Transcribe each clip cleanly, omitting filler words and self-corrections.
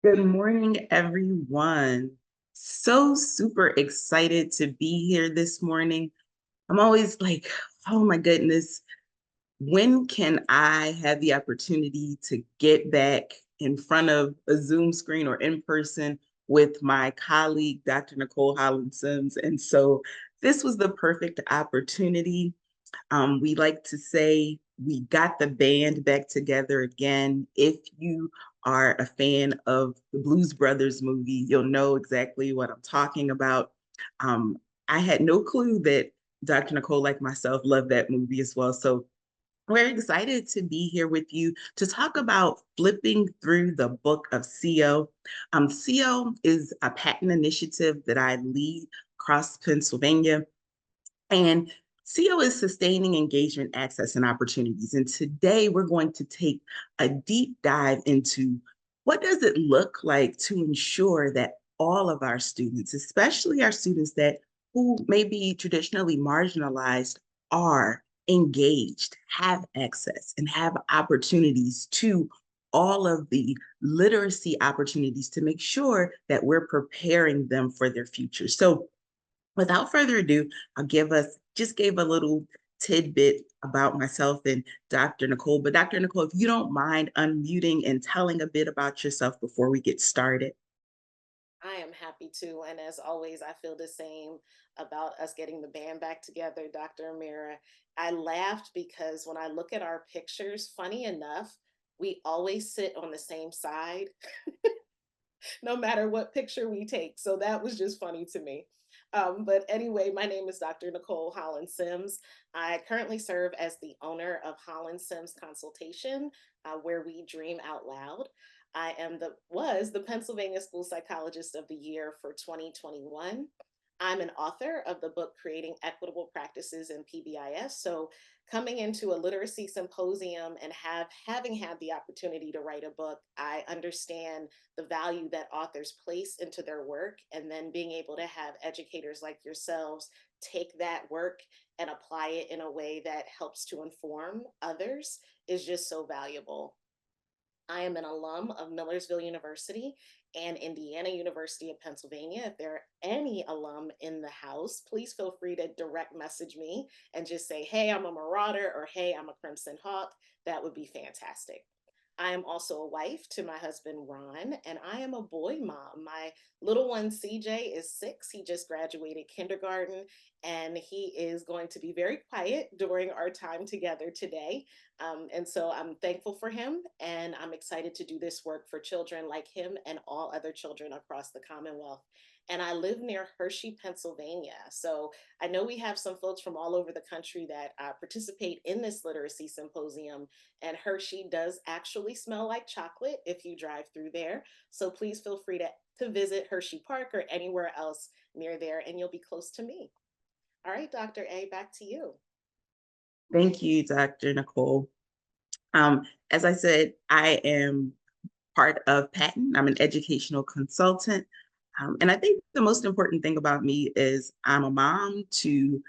Good morning, everyone. So super excited to be here this morning. I'm always like, oh my goodness, when can I have the opportunity to get back in front of a Zoom screen or in person with my colleague, Dr. Nicole Holland Sims? And so this was the perfect opportunity. We like to say we got the band back together again. If you are a fan of the Blues Brothers movie, you'll know exactly what I'm talking about. Um, I had no clue that Dr. Nicole, like myself, loved that movie as well. So we're excited to be here with you to talk about flipping through the book of SEAO. SEAO is a patent initiative that I lead across Pennsylvania. And SEAO is sustaining engagement, access, and opportunities. And today we're going to take a deep dive into what does it look like to ensure that all of our students, especially our students that who may be traditionally marginalized, are engaged, have access, and have opportunities to all of the literacy opportunities to make sure that we're preparing them for their future. So without further ado, just gave a little tidbit about myself and Dr. Nicole. But Dr. Nicole, if you don't mind unmuting and telling a bit about yourself before we get started. I am happy to. And as always, I feel the same about us getting the band back together, Dr. Amira. I laughed because when I look at our pictures, funny enough, we always sit on the same side, no matter what picture we take. So that was just funny to me. But anyway, my name is Dr. Nicole Holland Sims. I currently serve as the owner of Holland Sims Consultation, where we dream out loud. I am the was the Pennsylvania School Psychologist of the Year for 2021. I'm an author of the book Creating Equitable Practices in PBIS. So coming into a literacy symposium and having had the opportunity to write a book, I understand the value that authors place into their work, and then being able to have educators like yourselves take that work and apply it in a way that helps to inform others is just so valuable. I am an alum of Millersville University and Indiana University of Pennsylvania. If there are any alum in the house, please feel free to direct message me and just say, hey, I'm a Marauder, or hey, I'm a Crimson Hawk. That would be fantastic. I am also a wife to my husband, Ron, and I am a boy mom. My little one, CJ, is 6. He just graduated kindergarten, and he is going to be very quiet during our time together today. And so I'm thankful for him, and I'm excited to do this work for children like him and all other children across the Commonwealth. And I live near Hershey, Pennsylvania. So I know we have some folks from all over the country that participate in this literacy symposium, and Hershey does actually smell like chocolate if you drive through there. So please feel free to visit Hershey Park or anywhere else near there, and you'll be close to me. All right, Dr. A, back to you. Thank you, Dr. Nicole. As I said, I am part of PaTTAN. I'm an educational consultant. And I think the most important thing about me is I'm a mom to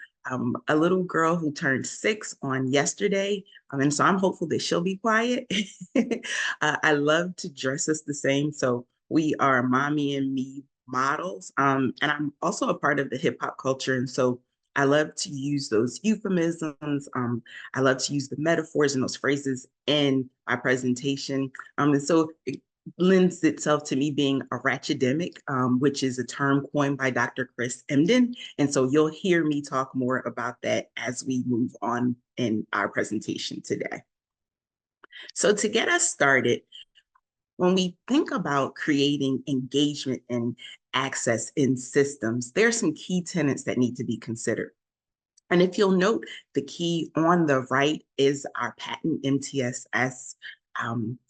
a little girl who turned 6 on yesterday. And so I'm hopeful that she'll be quiet. I love to dress us the same. So we are mommy and me models. And I'm also a part of the hip hop culture. And so I love to use those euphemisms. I love to use the metaphors and those phrases in my presentation. And so it lends itself to me being a ratchetemic, which is a term coined by Dr. Chris Emden. And so you'll hear me talk more about that as we move on in our presentation today. So to get us started, when we think about creating engagement and access in systems, there are some key tenets that need to be considered. And if you'll note, the key on the right is our patent MTSS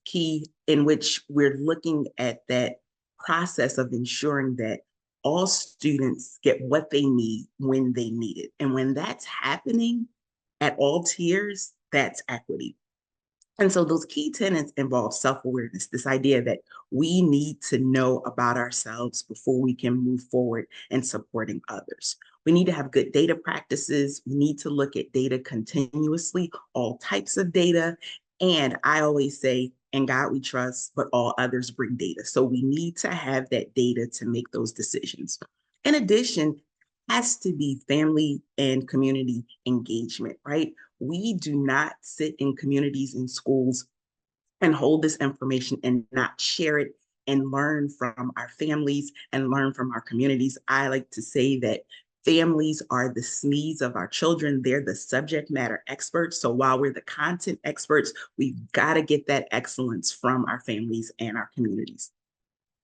key, in which we're looking at that process of ensuring that all students get what they need when they need it. And when that's happening at all tiers, that's equity. And so those key tenets involve self-awareness, this idea that we need to know about ourselves before we can move forward in supporting others. We need to have good data practices. We need to look at data continuously, all types of data. And I always say in God we trust, but all others bring data. So we need to have that data to make those decisions. In addition, has to be family and community engagement, right? We do not sit in communities and schools and hold this information and not share it and learn from our families and learn from our communities. I like to say that families are the SMEs of our children. They're the subject matter experts. So while we're the content experts, we've got to get that excellence from our families and our communities.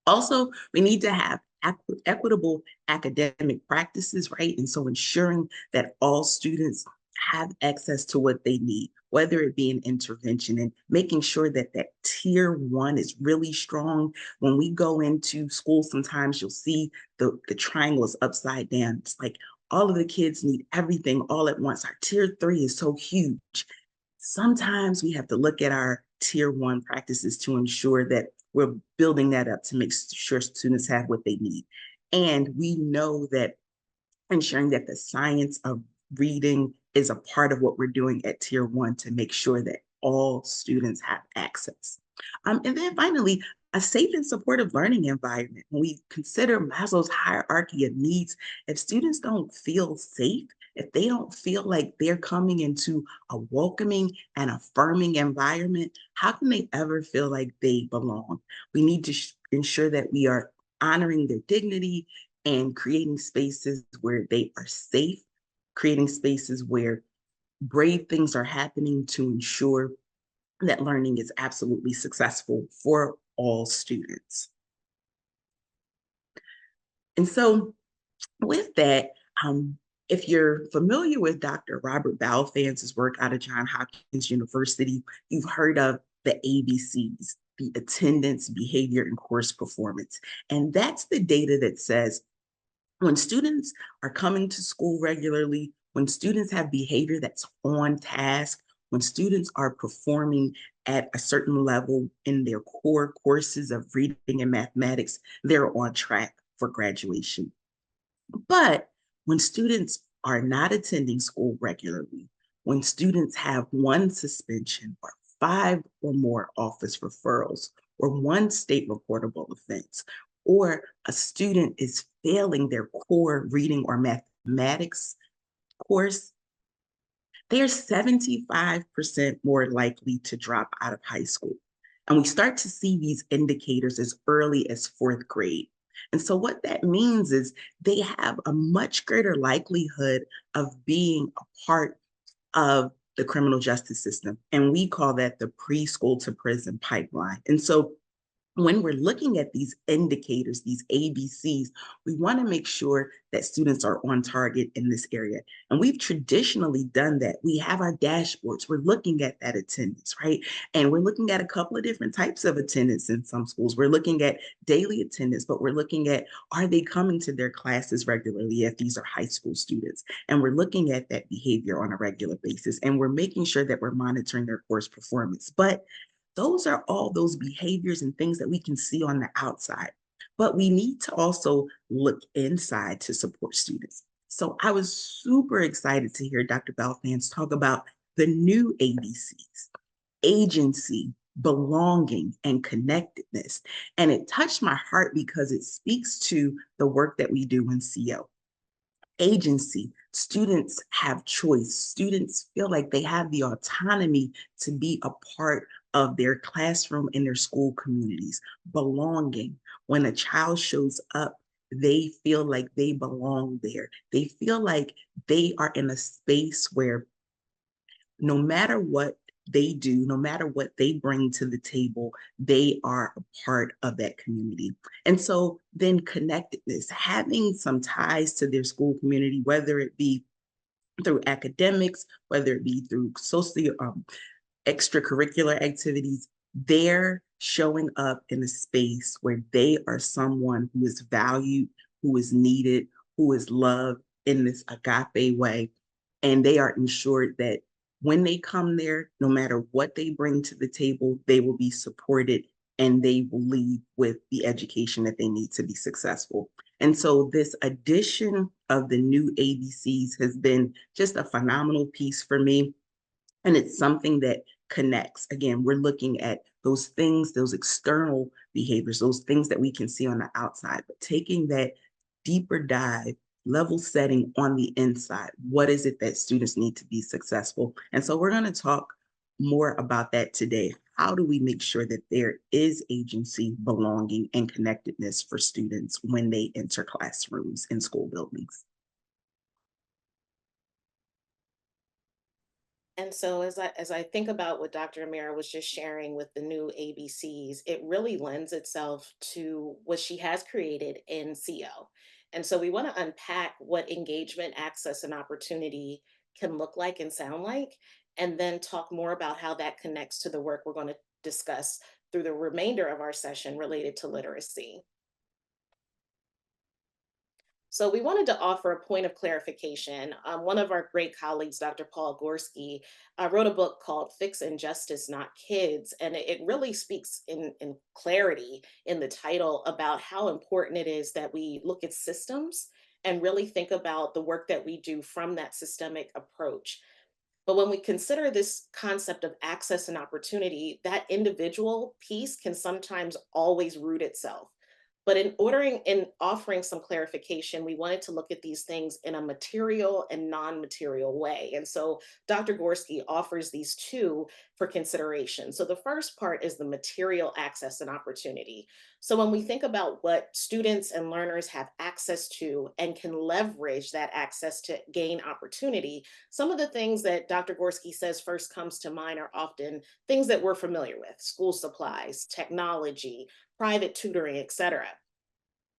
Also, we need to have equitable academic practices, right? And so ensuring that all students have access to what they need, whether it be an intervention, and making sure that that tier one is really strong. When we go into school, sometimes you'll see the triangle is upside down. It's like all of the kids need everything all at once. Our tier three is so huge. Sometimes we have to look at our tier one practices to ensure that we're building that up to make sure students have what they need. And we know that ensuring that the science of reading is a part of what we're doing at tier one to make sure that all students have access. And then finally, a safe and supportive learning environment. When we consider Maslow's hierarchy of needs, if students don't feel safe, if they don't feel like they're coming into a welcoming and affirming environment, how can they ever feel like they belong? We need to ensure that we are honoring their dignity and creating spaces where they are safe, creating spaces where brave things are happening to ensure that learning is absolutely successful for all students. And so with that, if you're familiar with Dr. Robert Balfan's work out of Johns Hopkins University, you've heard of the ABCs, the attendance, behavior, and course performance. And that's the data that says when students are coming to school regularly, when students have behavior that's on task, when students are performing at a certain level in their core courses of reading and mathematics, they're on track for graduation. But when students are not attending school regularly, when students have one suspension or 5 or more office referrals or one state reportable offense, or a student is failing their core reading or mathematics course, they're 75% more likely to drop out of high school. And we start to see these indicators as early as 4th grade. And so what that means is they have a much greater likelihood of being a part of the criminal justice system. And we call that the preschool to prison pipeline. And so when we're looking at these indicators, these ABCs, we want to make sure that students are on target in this area. And we've traditionally done that. We have our dashboards. We're looking at that attendance, right? And we're looking at a couple of different types of attendance in some schools. We're looking at daily attendance, but we're looking at, are they coming to their classes regularly if these are high school students? And we're looking at that behavior on a regular basis. And we're making sure that we're monitoring their course performance. But those are all those behaviors and things that we can see on the outside. But we need to also look inside to support students. So I was super excited to hear Dr. Balfans talk about the new ABCs, agency, belonging, and connectedness. And it touched my heart because it speaks to the work that we do in SEAO. Agency, students have choice. Students feel like they have the autonomy to be a part of their classroom and their school communities. Belonging, when a child shows up, they feel like they belong there. They feel like they are in a space where no matter what they do, no matter what they bring to the table, they are a part of that community. And so then connectedness, having some ties to their school community, whether it be through academics, whether it be through social extracurricular activities, they're showing up in a space where they are someone who is valued, who is needed, who is loved in this agape way. And they are ensured that when they come there, no matter what they bring to the table, they will be supported and they will leave with the education that they need to be successful. And so this addition of the new ABCs has been just a phenomenal piece for me. And it's something that connects. Again, we're looking at those things, those external behaviors, those things that we can see on the outside, but taking that deeper dive, level setting on the inside. What is it that students need to be successful? And so we're going to talk more about that today. How do we make sure that there is agency, belonging, and connectedness for students when they enter classrooms in school buildings? And so as I think about what Dr. Amira was just sharing with the new ABCs, it really lends itself to what she has created in SEAO. And so we want to unpack what engagement, access, and opportunity can look like and sound like, and then talk more about how that connects to the work we're going to discuss through the remainder of our session related to literacy. So we wanted to offer a point of clarification. One of our great colleagues, Dr. Paul Gorski, wrote a book called Fix Injustice, Not Kids. And it really speaks in clarity in the title about how important it is that we look at systems and really think about the work that we do from that systemic approach. But when we consider this concept of access and opportunity, that individual piece can sometimes always root itself. But in offering some clarification, we wanted to look at these things in a material and non-material way. And so Dr. Gorski offers these two for consideration. So the first part is the material access and opportunity. So when we think about what students and learners have access to and can leverage that access to gain opportunity, some of the things that Dr. Gorski says first comes to mind are often things that we're familiar with: school supplies, technology, private tutoring, etc.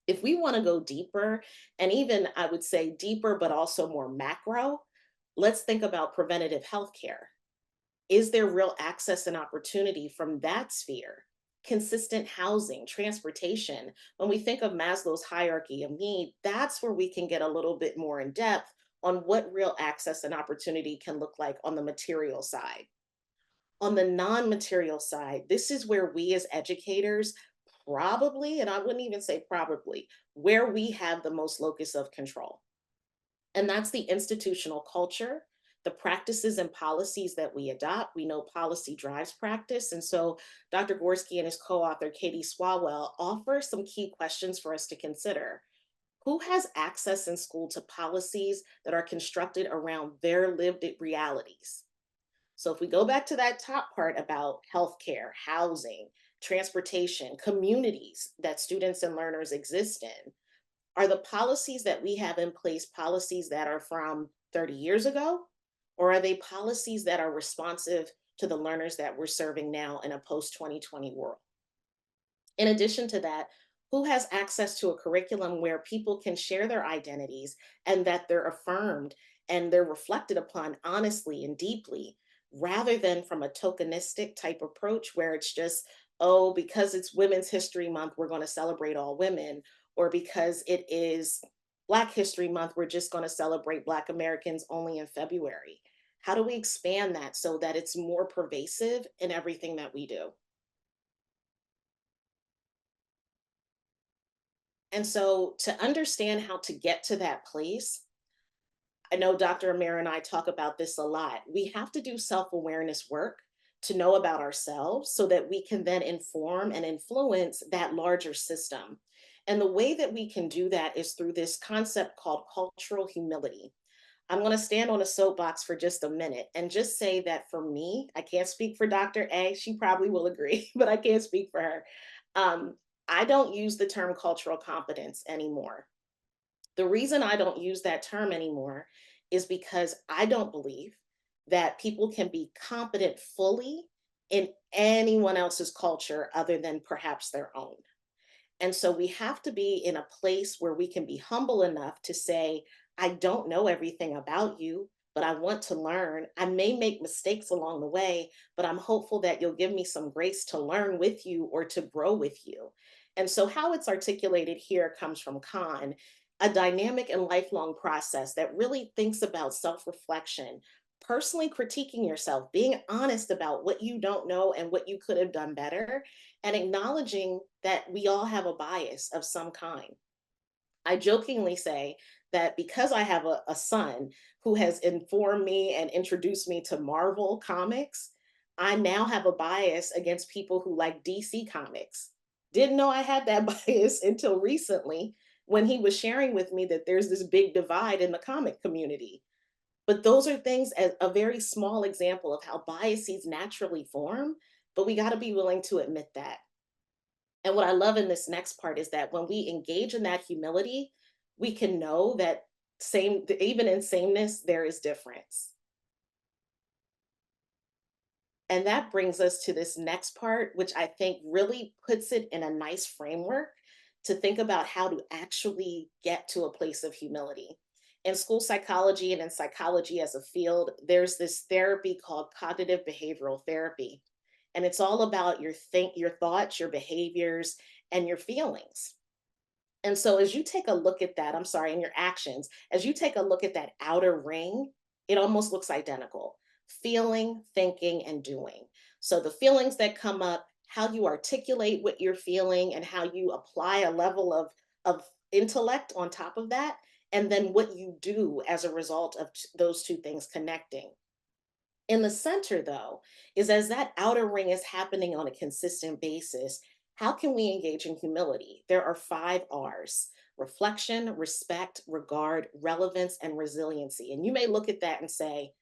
If we want to go deeper, and even I would say deeper, but also more macro, let's think about preventative health care. Is there real access and opportunity from that sphere? Consistent housing, transportation. When we think of Maslow's hierarchy of need, that's where we can get a little bit more in depth on what real access and opportunity can look like on the material side. On the non material side, this is where we as educators probably, and I wouldn't even say probably, where we have the most locus of control. And that's the institutional culture, the practices and policies that we adopt. We know policy drives practice. And so Dr. Gorski and his co author, Katie Swalwell, offer some key questions for us to consider. Who has access in school to policies that are constructed around their lived realities? So if we go back to that top part about healthcare, housing, transportation, communities that students and learners exist in, are the policies that we have in place policies that are from 30 years ago? Or are they policies that are responsive to the learners that we're serving now in a post 2020 world? In addition to that, who has access to a curriculum where people can share their identities and that they're affirmed and they're reflected upon honestly and deeply, rather than from a tokenistic type approach where it's just, oh, because it's Women's History Month, we're going to celebrate all women, or because it is Black History Month, we're just going to celebrate Black Americans only in February. How do we expand that so that it's more pervasive in everything that we do? And so to understand how to get to that place, I know Dr. Amir and I talk about this a lot. We have to do self awareness work to know about ourselves so that we can then inform and influence that larger system. And the way that we can do that is through this concept called cultural humility. I'm going to stand on a soapbox for just a minute and just say that for me, I can't speak for Dr. A. She probably will agree, but I can't speak for her. Um, I don't use the term cultural competence anymore. The reason I don't use that term anymore is because I don't believe that people can be competent fully in anyone else's culture other than perhaps their own. And so we have to be in a place where we can be humble enough to say, I don't know everything about you, but I want to learn. I may make mistakes along the way, but I'm hopeful that you'll give me some grace to learn with you or to grow with you. And so, how it's articulated here comes from Kahn, a dynamic and lifelong process that really thinks about self reflection, personally critiquing yourself, being honest about what you don't know and what you could have done better, and acknowledging that we all have a bias of some kind. I jokingly say that because I have a son who has informed me and introduced me to Marvel comics, I now have a bias against people who like DC comics. Didn't know I had that bias until recently when he was sharing with me that there's this big divide in the comic community. But those are things as a very small example of how biases naturally form, but we got to be willing to admit that. And what I love in this next part is that when we engage in that humility, we can know that even in sameness, there is difference. And that brings us to this next part, which I think really puts it in a nice framework to think about how to actually get to a place of humility. In school psychology and in psychology as a field, there's this therapy called cognitive behavioral therapy. And it's all about your thoughts, your behaviors, and your feelings. And so as you take a look at that, I'm sorry, and your actions, as you take a look at that outer ring, it almost looks identical. Feeling, thinking, and doing. So the feelings that come up, how you articulate what you're feeling and how you apply a level of intellect on top of that, and then what you do as a result of those two things connecting. In the center, though, is as that outer ring is happening on a consistent basis, how can we engage in humility? There are 5 R's: reflection, respect, regard, relevance, and resiliency. And you may look at that and say,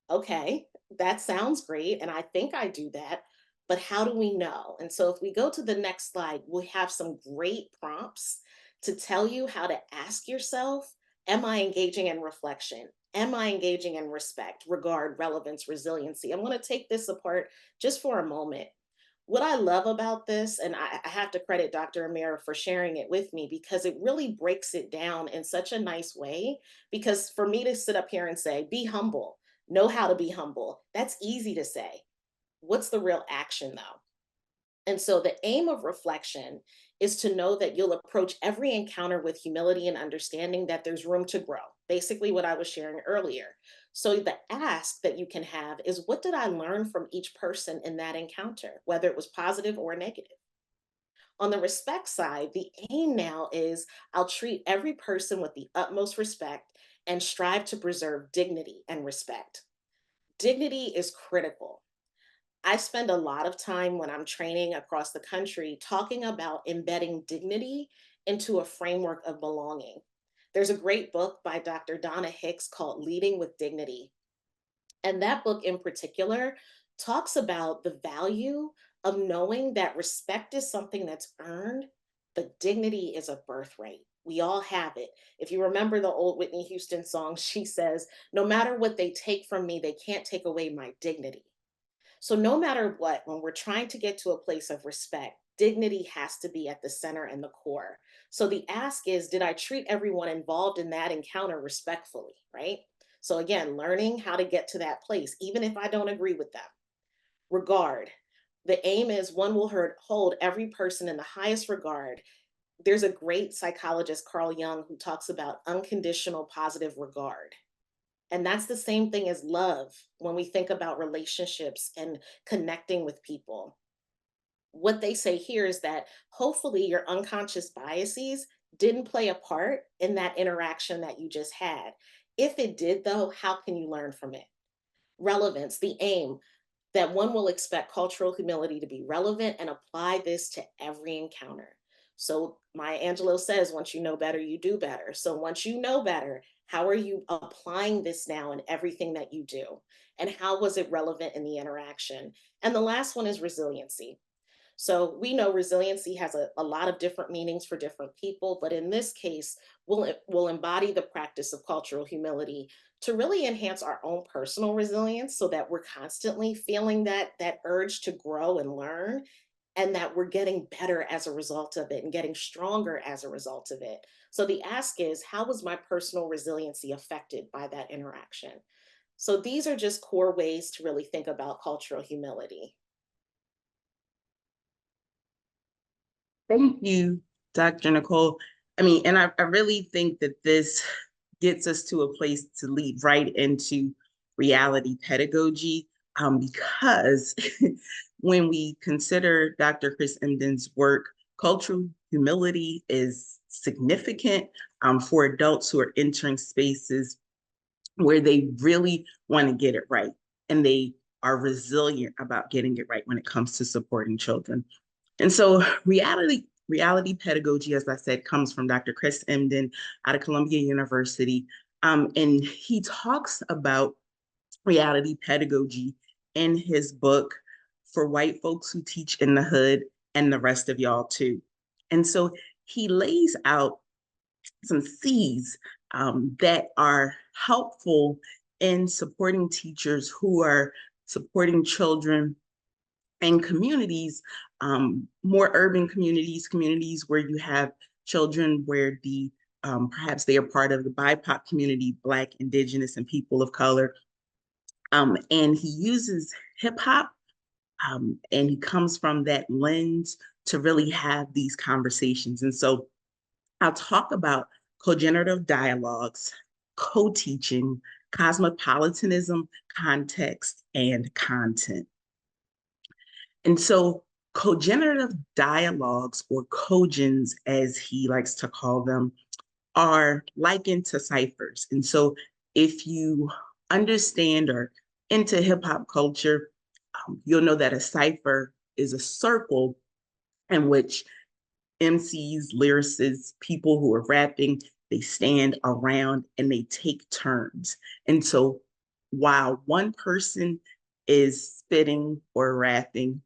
okay, that sounds great. And I think I do that. But how do we know? And so if we go to the next slide, we have some great prompts to tell you how to ask yourself, am I engaging in reflection? Am I engaging in respect, regard, relevance, resiliency? I'm going to take this apart just for a moment. What I love about this, and I have to credit Dr. Amira for sharing it with me because it really breaks it down in such a nice way. Because for me to sit up here and say, be humble, know how to be humble, that's easy to say. What's the real action though? And so the aim of reflection is to know that you'll approach every encounter with humility and understanding that there's room to grow. Basically, what I was sharing earlier. So the ask that you can have is, what did I learn from each person in that encounter, whether it was positive or negative? On the respect side, the aim now is, I'll treat every person with the utmost respect and strive to preserve dignity and respect. Dignity is critical. I spend a lot of time when I'm training across the country talking about embedding dignity into a framework of belonging. There's a great book by Dr. Donna Hicks called Leading with Dignity. And that book in particular talks about the value of knowing that respect is something that's earned, but dignity is a birthright. We all have it. If you remember the old Whitney Houston song, she says, no matter what they take from me, they can't take away my dignity. So, no matter what, when we're trying to get to a place of respect, dignity has to be at the center and the core. So, the ask is, did I treat everyone involved in that encounter respectfully, right? So, again, learning how to get to that place, even if I don't agree with them. Regard. The aim is one will hold every person in the highest regard. There's a great psychologist, Carl Jung, who talks about unconditional positive regard. And that's the same thing as love when we think about relationships and connecting with people. What they say here is that hopefully your unconscious biases didn't play a part in that interaction that you just had. If it did, though, how can you learn from it? Relevance, the aim that one will expect cultural humility to be relevant and apply this to every encounter. So Maya Angelou says, once you know better, you do better. So once you know better, how are you applying this now in everything that you do? And how was it relevant in the interaction? And the last one is resiliency. So we know resiliency has a lot of different meanings for different people, but in this case, we'll embody the practice of cultural humility to really enhance our own personal resilience so that we're constantly feeling that urge to grow and learn, and that we're getting better as a result of it and getting stronger as a result of it. So the ask is, how was my personal resiliency affected by that interaction? So these are just core ways to really think about cultural humility. Thank you, Dr. Nicole. I mean, and I really think that this gets us to a place to lead right into reality pedagogy, because when we consider Dr. Chris Emden's work, cultural humility is significant for adults who are entering spaces where they really want to get it right and they are resilient about getting it right when it comes to supporting children. And so reality pedagogy, as I said, comes from Dr. Chris Emdin out of Columbia University. And he talks about reality pedagogy in his book, For White Folks Who Teach in the Hood and the Rest of Y'all Too. And so he lays out some C's that are helpful in supporting teachers who are supporting children in communities, more urban communities, communities where you have children where perhaps they are part of the BIPOC community, Black, Indigenous, and people of color. And he uses hip hop, and he comes from that lens to really have these conversations. And so I'll talk about cogenerative dialogues, co-teaching, cosmopolitanism, context, and content. And so cogenerative dialogues, or cogens as he likes to call them, are likened to ciphers. And so if you understand or into hip hop culture, you'll know that a cipher is a circle in which MCs, lyricists, people who are rapping, they stand around and they take turns. And so while one person is spitting or rapping,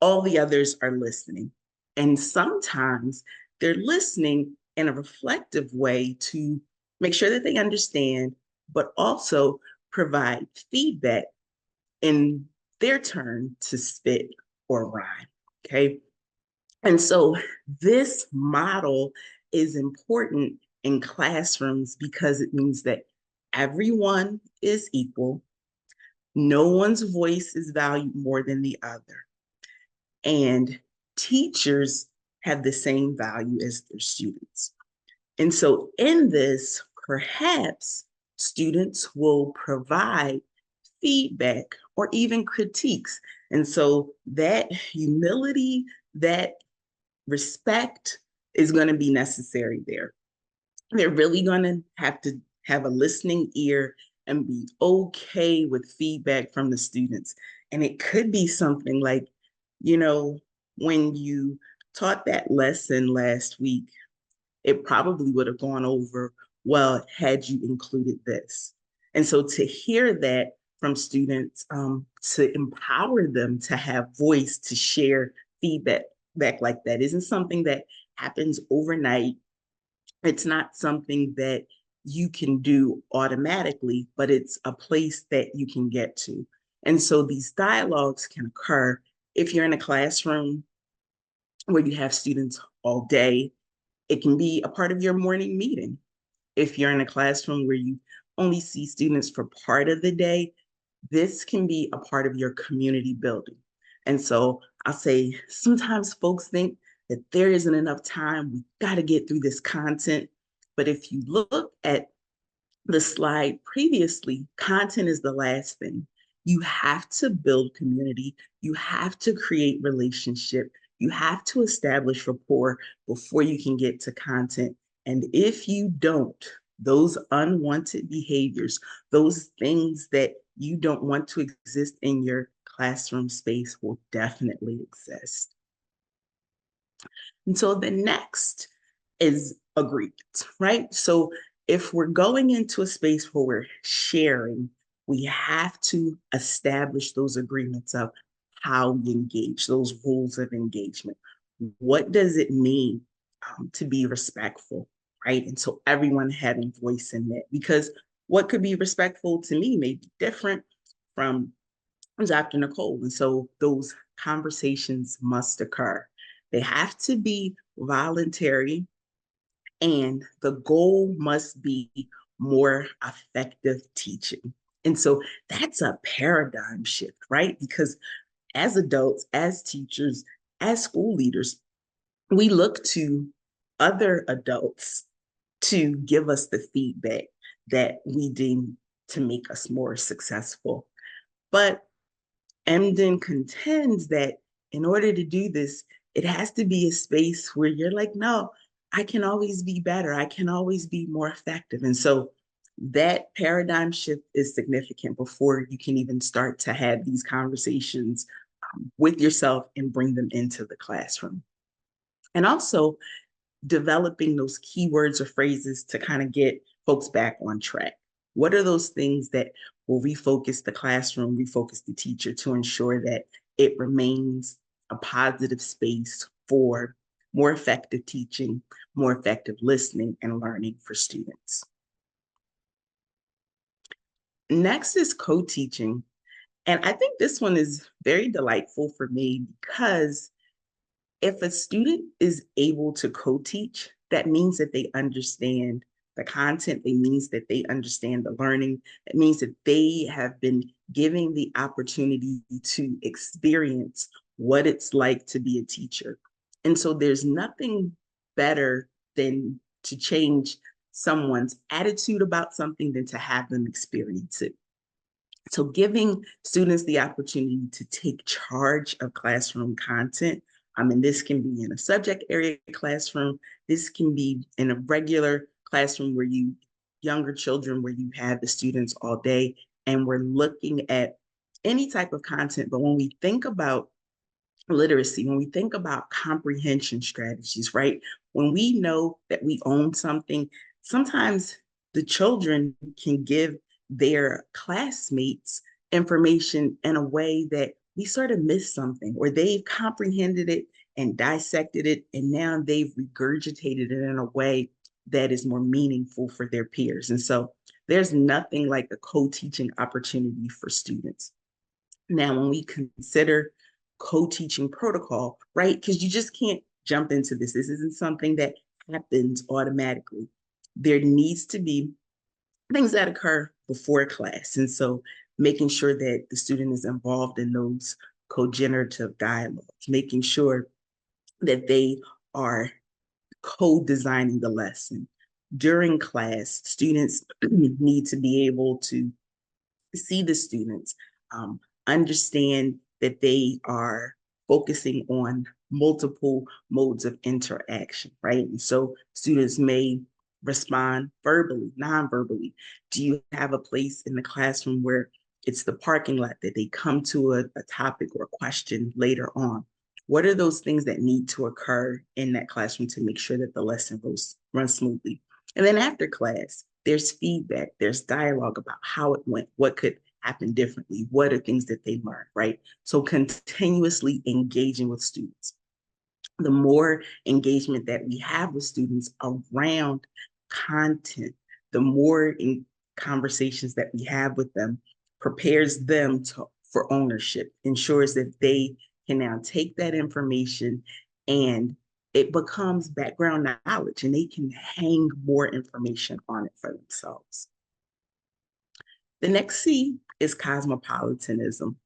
all the others are listening. And sometimes they're listening in a reflective way to make sure that they understand, but also provide feedback in their turn to spit or rhyme. Okay. And so this model is important in classrooms because it means that everyone is equal, no one's voice is valued more than the other, and teachers have the same value as their students. And so in this, perhaps students will provide feedback or even critiques. And so that humility, that respect is going to be necessary there. They're really going to have a listening ear and be okay with feedback from the students. And it could be something like, you know, when you taught that lesson last week, it probably would have gone over well had you included this. And so to hear that from students, to empower them to have voice, to share feedback back like that isn't something that happens overnight. It's not something that you can do automatically, but it's a place that you can get to. And so these dialogues can occur if you're in a classroom where you have students all day. It can be a part of your morning meeting. If you're in a classroom where you only see students for part of the day, this can be a part of your community building. And so I'll say sometimes folks think that there isn't enough time. We've got to get through this content. But if you look at the slide previously, content is the last thing. You have to build community. You have to create relationship. You have to establish rapport before you can get to content. And if you don't, those unwanted behaviors, those things that you don't want to exist in your classroom space will definitely exist. And so the next is agreement, right? So if we're going into a space where we're sharing, we have to establish those agreements of how we engage, those rules of engagement. What does it mean to be respectful, right? And so everyone having voice in that, because what could be respectful to me may be different from Dr. Nicole. And so those conversations must occur. They have to be voluntary, and the goal must be more effective teaching. And so that's a paradigm shift, right? Because as adults, as teachers, as school leaders, we look to other adults to give us the feedback that we deem to make us more successful. But Emden contends that in order to do this, it has to be a space where you're like, no, I can always be better. I can always be more effective. And so That paradigm shift is significant before you can even start to have these conversations with yourself and bring them into the classroom. And also developing those keywords or phrases to kind of get folks back on track. What are those things that will refocus the classroom, refocus the teacher to ensure that it remains a positive space for more effective teaching, more effective listening and learning for students? Next is co-teaching. And I think this one is very delightful for me because if a student is able to co-teach, that means that they understand the content. It means that they understand the learning. It means that they have been given the opportunity to experience what it's like to be a teacher. And so there's nothing better than to change someone's attitude about something than to have them experience it. So giving students the opportunity to take charge of classroom content. And this can be in a subject area classroom. This can be in a regular classroom where younger children, where you have the students all day, and we're looking at any type of content. But when we think about literacy, when we think about comprehension strategies, right? When we know that we own something, sometimes the children can give their classmates information in a way that we sort of miss something, or they've comprehended it and dissected it, and now they've regurgitated it in a way that is more meaningful for their peers. And so there's nothing like a co-teaching opportunity for students. Now, when we consider co-teaching protocol, right? Because you just can't jump into this. This isn't something that happens automatically. There needs to be things that occur before class. And so making sure that the student is involved in those co-generative dialogues, making sure that they are co-designing the lesson. During class, students need to be able to see the students, um, understand that they are focusing on multiple modes of interaction, right? And so students may respond verbally, non-verbally. Do you have a place in the classroom where it's the parking lot that they come to a topic or a question later on? What are those things that need to occur in that classroom to make sure that the lesson runs smoothly? And then after class, there's feedback, there's dialogue about how it went, what could happen differently, what are things that they learned, right? So continuously engaging with students. The more engagement that we have with students around content, the more conversations that we have with them prepares them for ownership, ensures that they can now take that information and it becomes background knowledge and they can hang more information on it for themselves. The next C is cosmopolitanism.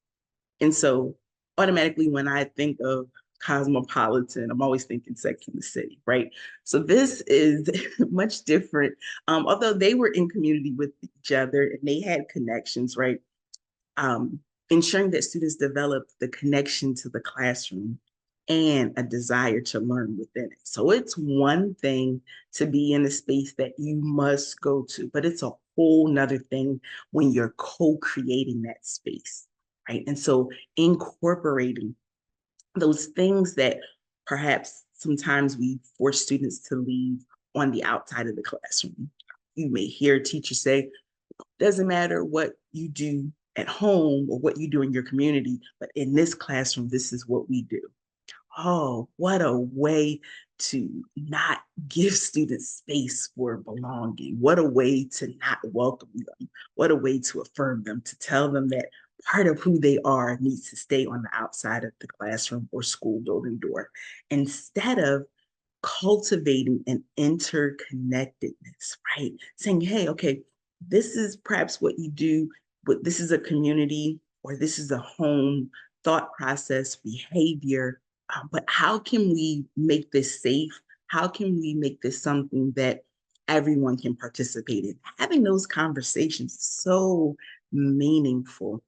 And so automatically when I think of cosmopolitan, I'm always thinking Sex and the City, right? So this is much different. Although they were in community with each other and they had connections, right? um, Ensuring that students develop the connection to the classroom and a desire to learn within it. So it's one thing to be in a space that you must go to, but it's a whole nother thing when you're co-creating that space, right? And so incorporating those things that perhaps sometimes we force students to leave on the outside of the classroom. You may hear a teacher say, doesn't matter what you do at home or what you do in your community, but in this classroom, this is what we do. Oh, what a way to not give students space for belonging. What a way to not welcome them. What a way to affirm them, to tell them that part of who they are needs to stay on the outside of the classroom or school building door, instead of cultivating an interconnectedness, right? Saying, hey, okay, this is perhaps what you do, but this is a community or this is a home thought process, behavior. But how can we make this safe? How can we make this something that everyone can participate in? Having those conversations is so meaningful,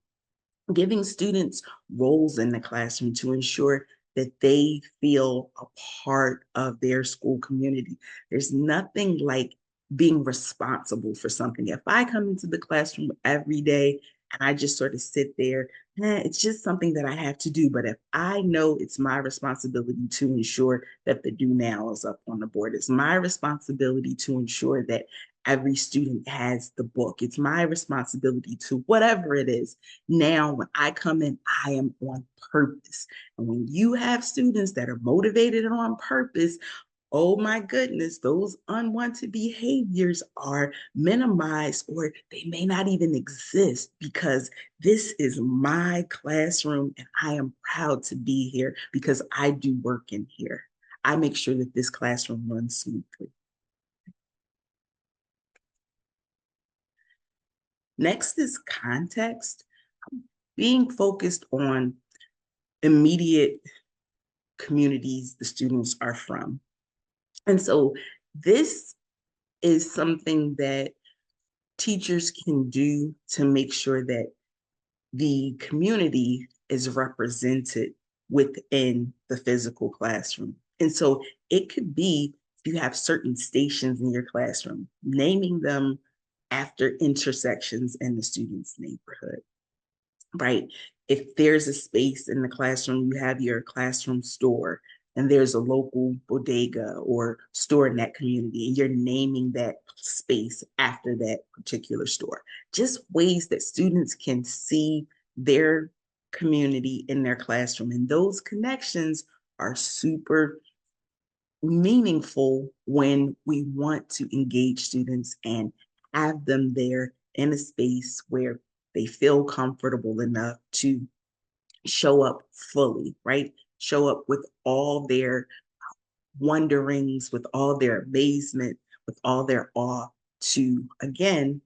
giving students roles in the classroom to ensure that they feel a part of their school community. There's nothing like being responsible for something. If I come into the classroom every day and I just sort of sit there, it's just something that I have to do. But if I know it's my responsibility to ensure that the do now is up on the board, it's my responsibility to ensure that every student has the book. It's my responsibility to whatever it is. Now, when I come in, I am on purpose. And when you have students that are motivated and on purpose, oh my goodness, those unwanted behaviors are minimized, or they may not even exist, because this is my classroom and I am proud to be here because I do work in here. I make sure that this classroom runs smoothly. Next is context, being focused on immediate communities the students are from. And so this is something that teachers can do to make sure that the community is represented within the physical classroom. And so it could be, if you have certain stations in your classroom, naming them after intersections in the student's neighborhood, right? If there's a space in the classroom, you have your classroom store, and there's a local bodega or store in that community, and you're naming that space after that particular store. Just ways that students can see their community in their classroom. And those connections are super meaningful when we want to engage students and have them there in a space where they feel comfortable enough to show up fully, right? Show up with all their wonderings, with all their amazement, with all their awe, to again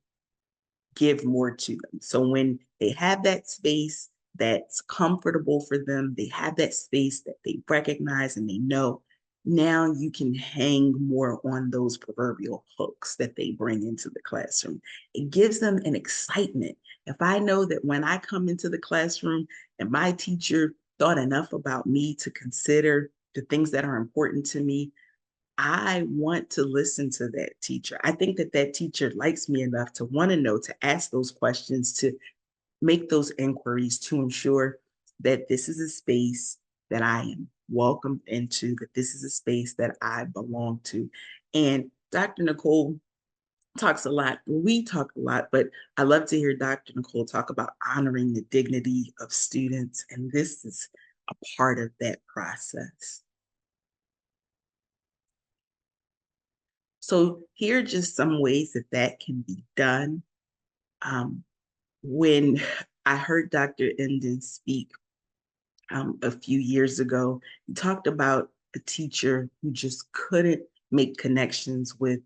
give more to them. So when they have that space that's comfortable for them, they have that space that they recognize and they know, now you can hang more on those proverbial hooks that they bring into the classroom. It gives them an excitement. If I know that when I come into the classroom and my teacher thought enough about me to consider the things that are important to me, I want to listen to that teacher. I think that that teacher likes me enough to want to know, to ask those questions, to make those inquiries, to ensure that this is a space that I am welcomed into, that this is a space that I belong to. And Dr. Nicole talks a lot, we talk a lot, but I love to hear Dr. Nicole talk about honoring the dignity of students. And this is a part of that process. So here are just some ways that that can be done. Um, when I heard Dr. Enden speak a few years ago, he talked about a teacher who just couldn't make connections with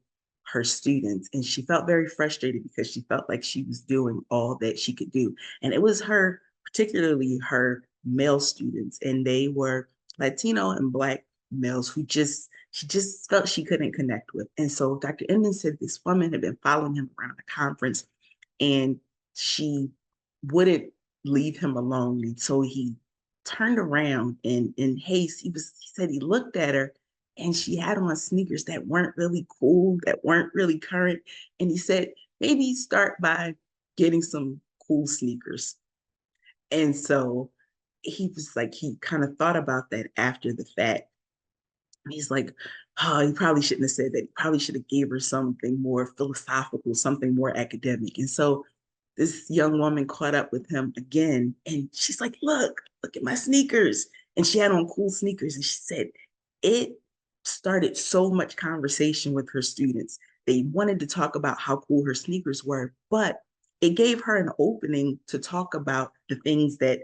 her students. And she felt very frustrated because she felt like she was doing all that she could do. And it was her, particularly her male students, and they were Latino and Black males who she just felt she couldn't connect with. And so Dr. Enden said this woman had been following him around the conference, and she wouldn't leave him alone. And so he turned around and in haste, he said he looked at her and she had on sneakers that weren't really cool, that weren't really current. And he said, maybe start by getting some cool sneakers. And so he was like, he kind of thought about that after the fact. He's like, oh, he probably shouldn't have said that. He probably should have gave her something more philosophical, something more academic. And so this young woman caught up with him again, and she's like, look at my sneakers. And she had on cool sneakers. And she said, it started so much conversation with her students. They wanted to talk about how cool her sneakers were, but it gave her an opening to talk about the things that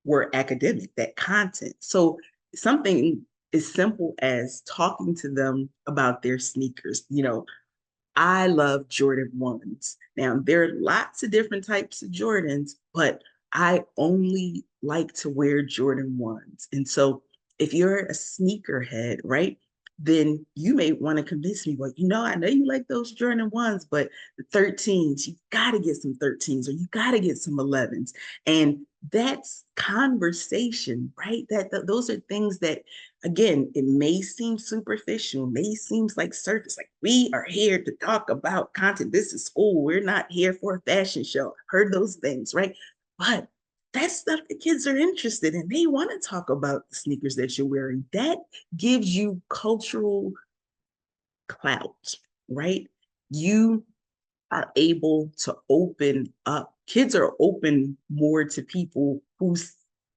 were academic, that content. So something as simple as talking to them about their sneakers. I love Jordan 1s. Now, there are lots of different types of Jordans, but I only like to wear Jordan 1s. And so if you're a sneakerhead, right, then you may want to convince me, well, I know you like those Jordan 1s, but the 13s, you got to get some 13s or you got to get some 11s. And That's conversation, right? Those are things that, again, it may seem superficial, may seems like surface. Like, we are here to talk about content. This is school. We're not here for a fashion show. Heard those things, right? But that's stuff the kids are interested in. They want to talk about the sneakers that you're wearing. That gives you cultural clout, right? You are able to open up. Kids are open more to people who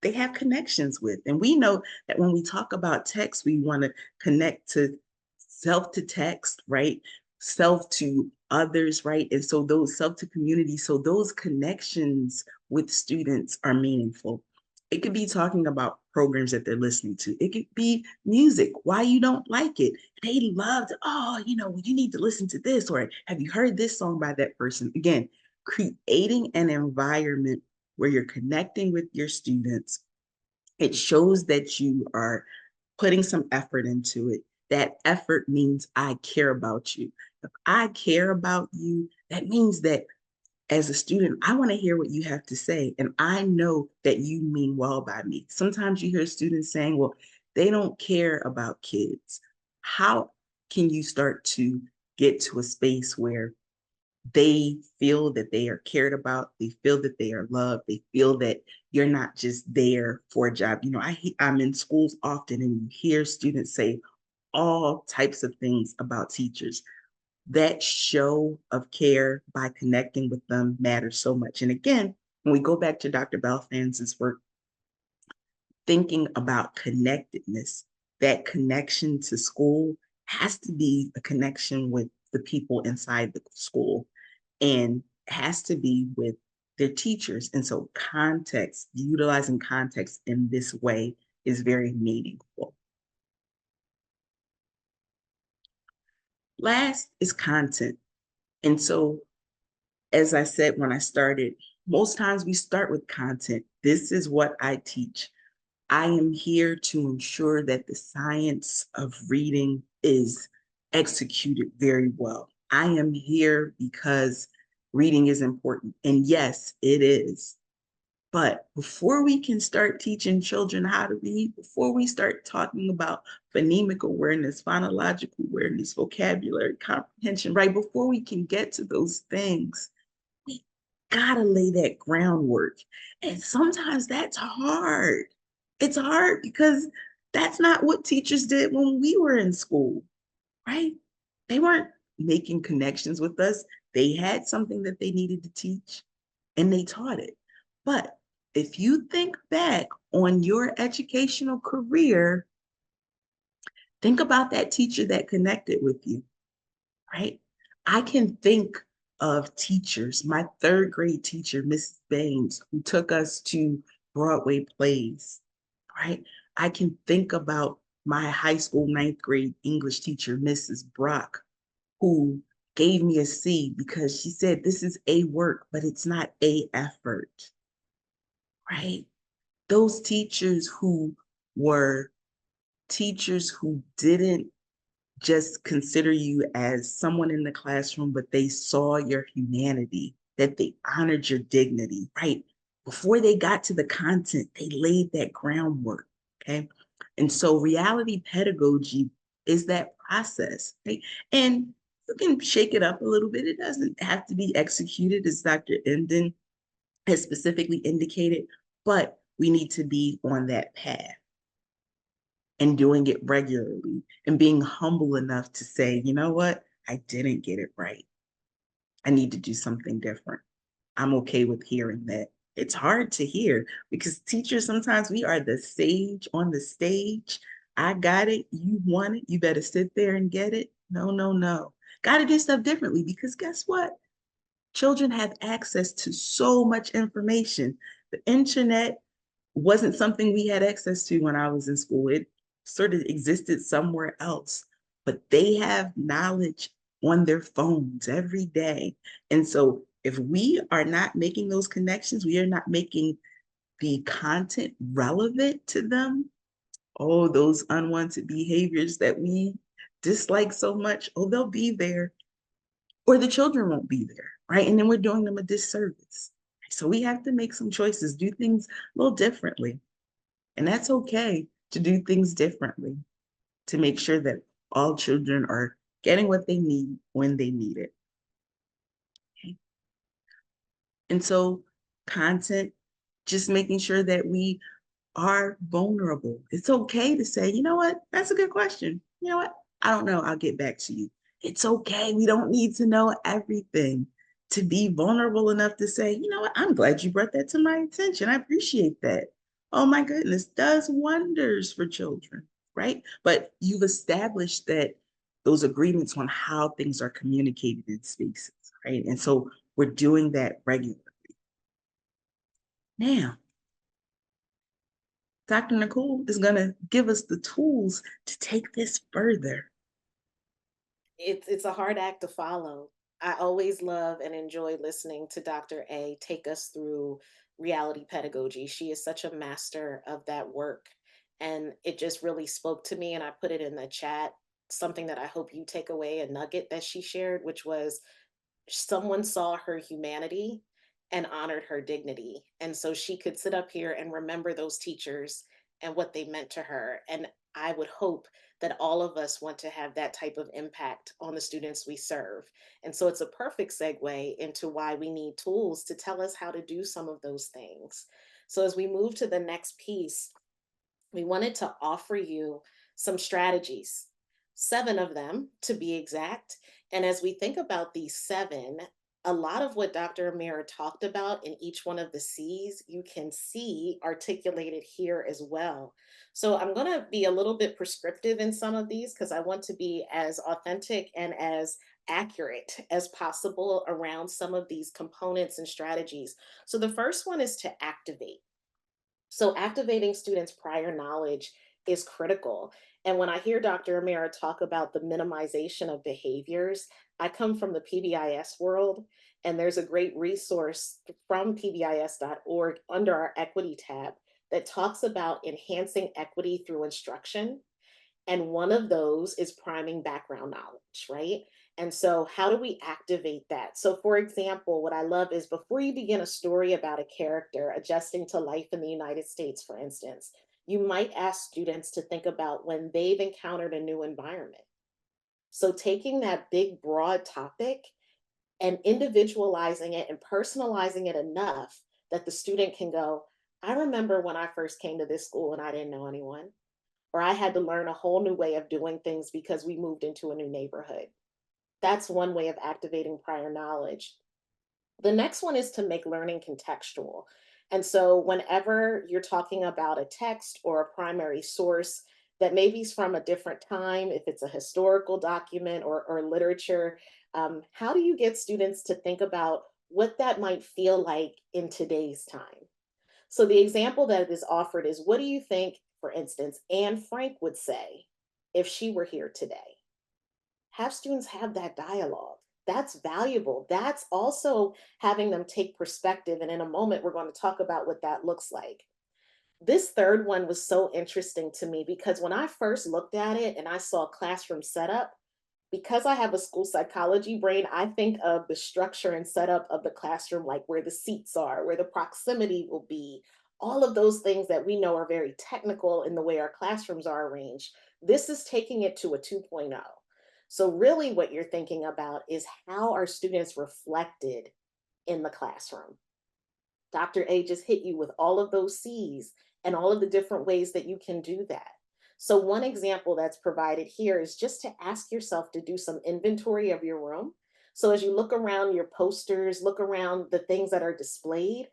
they have connections with. And we know that when we talk about text, we want to connect to self to text, right? Self to others, right? And so those self to community, so those connections with students are meaningful. It could be talking about programs that they're listening to. It could be music, why you don't like it. They loved, oh, you need to listen to this, or have you heard this song by that person? Again, creating an environment where you're connecting with your students. It shows that you are putting some effort into it. That effort means I care about you. If I care about you, that means that as a student, I want to hear what you have to say. And I know that you mean well by me. Sometimes you hear students saying, well, they don't care about kids. How can you start to get to a space where they feel that they are cared about, they feel that they are loved, they feel that you're not just there for a job? I'm in schools often and you hear students say all types of things about teachers. That show of care by connecting with them matters so much. And again, when we go back to Dr. Belfan's work, thinking about connectedness, that connection to school has to be a connection with the people inside the school and has to be with their teachers. And so context, utilizing context in this way is very meaningful. Last is content. And so, as I said when I started, most times we start with content. This is what I teach. I am here to ensure that the science of reading is executed very well. I am here because reading is important. And yes, it is. But before we can start teaching children how to read, before we start talking about phonemic awareness, phonological awareness, vocabulary, comprehension, right? Before we can get to those things, we gotta lay that groundwork. And sometimes that's hard. It's hard because that's not what teachers did when we were in school, right? They weren't making connections with us. They had something that they needed to teach and they taught it. But if you think back on your educational career, think about that teacher that connected with you, right? I can think of teachers, my third grade teacher, Mrs. Baines, who took us to Broadway plays, right? I can think about my high school ninth grade English teacher, Mrs. Brock, who gave me a C because she said, this is a work, but it's not a effort, right? Those teachers who were teachers who didn't just consider you as someone in the classroom, but they saw your humanity, that they honored your dignity, right? Before they got to the content, they laid that groundwork, okay? And so reality pedagogy is that process, right? And you can shake it up a little bit. It doesn't have to be executed as Dr. Emden has specifically indicated, but we need to be on that path and doing it regularly and being humble enough to say, you know what, I didn't get it right. I need to do something different. I'm okay with hearing that. It's hard to hear because teachers, sometimes we are the sage on the stage. I got it. You want it. You better sit there and get it. No, no, no. Got to do stuff differently because guess what? Children have access to so much information. The internet wasn't something we had access to when I was in school. It sort of existed somewhere else, but they have knowledge on their phones every day. And so if we are not making those connections, we are not making the content relevant to them. Oh, those unwanted behaviors that we dislike so much, oh, they'll be there, or the children won't be there, right? And then we're doing them a disservice. So we have to make some choices, do things a little differently. And that's okay to do things differently to make sure that all children are getting what they need when they need it. Okay. And so, content, just making sure that we are vulnerable. It's okay to say, you know what? That's a good question. You know what? I don't know. I'll get back to you. It's okay. We don't need to know everything. To be vulnerable enough to say, you know what? I'm glad you brought that to my attention. I appreciate that. Oh my goodness, does wonders for children, right? But you've established that those agreements on how things are communicated in spaces, right? And so we're doing that regularly. Now, Dr. Nicole is going to give us the tools to take this further. It's a hard act to follow. I always love and enjoy listening to Dr. A take us through reality pedagogy. She is such a master of that work. And it just really spoke to me. And I put it in the chat, something that I hope you take away, a nugget that she shared, which was someone saw her humanity and honored her dignity. And so she could sit up here and remember those teachers and what they meant to her. And I would hope that all of us want to have that type of impact on the students we serve. And so it's a perfect segue into why we need tools to tell us how to do some of those things. So as we move to the next piece, we wanted to offer you some strategies, 7 of them to be exact. And as we think about these 7, a lot of what Dr. Amira talked about in each one of the C's, you can see articulated here as well. So I'm going to be a little bit prescriptive in some of these because I want to be as authentic and as accurate as possible around some of these components and strategies. So the first one is to activate. So activating students' prior knowledge is critical. And when I hear Dr. Amira talk about the minimization of behaviors, I come from the PBIS world, and there's a great resource from pbis.org under our equity tab that talks about enhancing equity through instruction. And one of those is priming background knowledge, right? And so, how do we activate that? So, for example, what I love is before you begin a story about a character adjusting to life in the United States, for instance, you might ask students to think about when they've encountered a new environment. So, taking that big, broad topic and individualizing it and personalizing it enough that the student can go, I remember when I first came to this school and I didn't know anyone, or I had to learn a whole new way of doing things because we moved into a new neighborhood. That's one way of activating prior knowledge. The next one is to make learning contextual. And so, whenever you're talking about a text or a primary source that maybe is from a different time, if it's a historical document or literature, how do you get students to think about what that might feel like in today's time? So the example that is offered is, what do you think, for instance, Anne Frank would say if she were here today? Have students have that dialogue. That's valuable. That's also having them take perspective. And in a moment, we're going to talk about what that looks like. This third one was so interesting to me because when I first looked at it and I saw classroom setup, because I have a school psychology brain, I think of the structure and setup of the classroom, like where the seats are, where the proximity will be, all of those things that we know are very technical in the way our classrooms are arranged. This is taking it to a 2.0. So, really, what you're thinking about is how are students reflected in the classroom? Dr. A just hit you with all of those C's and all of the different ways that you can do that. So, one example that's provided here is just to ask yourself to do some inventory of your room. So, as you look around your posters, look around the things that are displayed,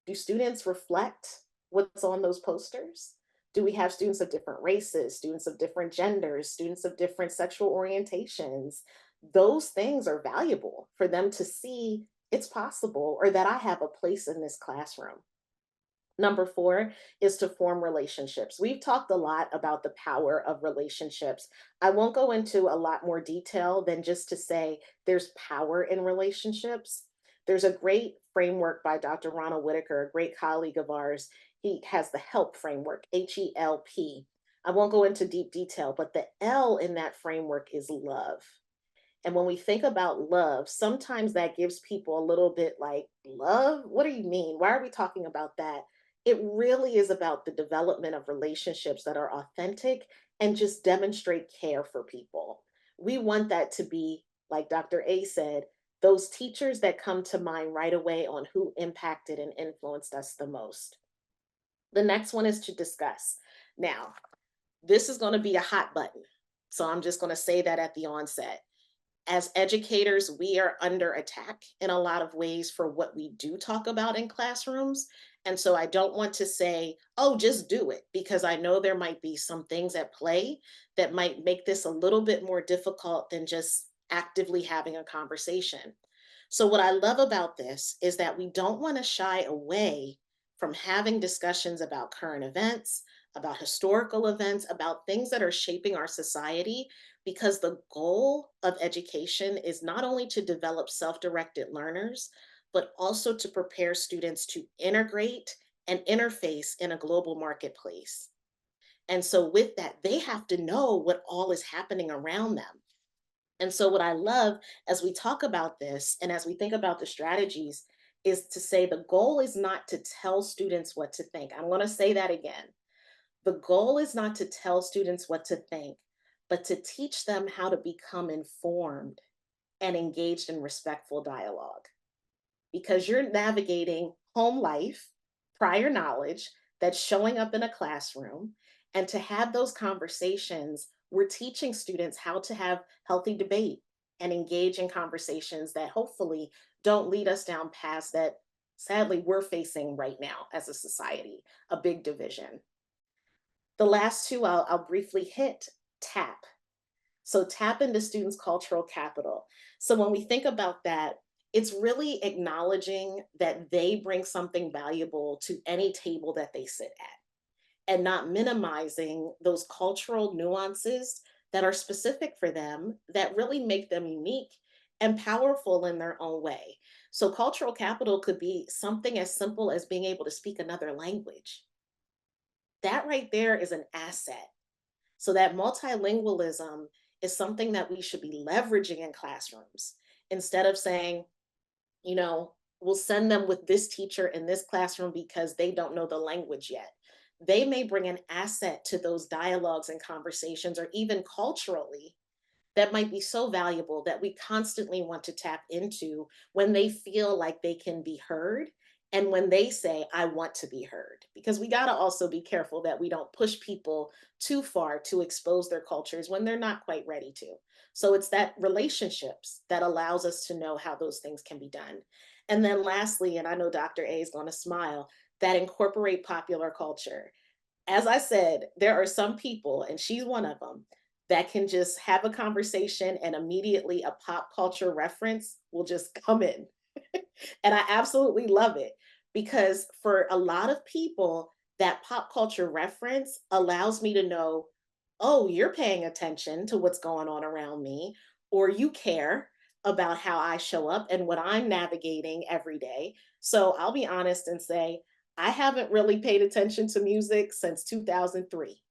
do students reflect what's on those posters? Do we have students of different races, students of different genders, students of different sexual orientations? Those things are valuable for them to see it's possible or that I have a place in this classroom. Number 4 is to form relationships. We've talked a lot about the power of relationships. I won't go into a lot more detail than just to say there's power in relationships. There's a great framework by Dr. Ronald Whitaker, a great colleague of ours. He has the HELP framework, HELP. I won't go into deep detail, but the L in that framework is love. And when we think about love, sometimes that gives people a little bit like, love? What do you mean? Why are we talking about that? It really is about the development of relationships that are authentic and just demonstrate care for people. We want that to be, like Dr. A said, those teachers that come to mind right away on who impacted and influenced us the most. The next one is to discuss. Now, this is going to be a hot button. So I'm just going to say that at the onset. As educators, we are under attack in a lot of ways for what we do talk about in classrooms. And so I don't want to say, oh, just do it, because I know there might be some things at play that might make this a little bit more difficult than just actively having a conversation. So, what I love about this is that we don't want to shy away from having discussions about current events, about historical events, about things that are shaping our society, because the goal of education is not only to develop self directed learners, but also to prepare students to integrate and interface in a global marketplace. And so, with that, they have to know what all is happening around them. And so, what I love as we talk about this and as we think about the strategies is to say the goal is not to tell students what to think. I'm going to say that again. The goal is not to tell students what to think, but to teach them how to become informed and engaged in respectful dialogue, because you're navigating home life, prior knowledge that's showing up in a classroom. And to have those conversations, we're teaching students how to have healthy debate and engage in conversations that hopefully don't lead us down paths that sadly we're facing right now as a society, a big division. The last two I'll briefly hit. Tap. So tap into students' cultural capital. So when we think about that, it's really acknowledging that they bring something valuable to any table that they sit at, and not minimizing those cultural nuances that are specific for them that really make them unique and powerful in their own way. So cultural capital could be something as simple as being able to speak another language. That right there is an asset. So that multilingualism is something that we should be leveraging in classrooms, instead of saying, you know, we'll send them with this teacher in this classroom because they don't know the language yet. They may bring an asset to those dialogues and conversations, or even culturally, that might be so valuable that we constantly want to tap into when they feel like they can be heard, and when they say, I want to be heard. Because we got to also be careful that we don't push people too far to expose their cultures when they're not quite ready to. So it's that relationships that allows us to know how those things can be done. And then lastly, and I know Dr. A is going to smile, that incorporate popular culture. As I said, there are some people, and she's one of them, that can just have a conversation and immediately a pop culture reference will just come in. And I absolutely love it, because for a lot of people, that pop culture reference allows me to know, oh, you're paying attention to what's going on around me, or you care about how I show up and what I'm navigating every day. So I'll be honest and say, I haven't really paid attention to music since 2003.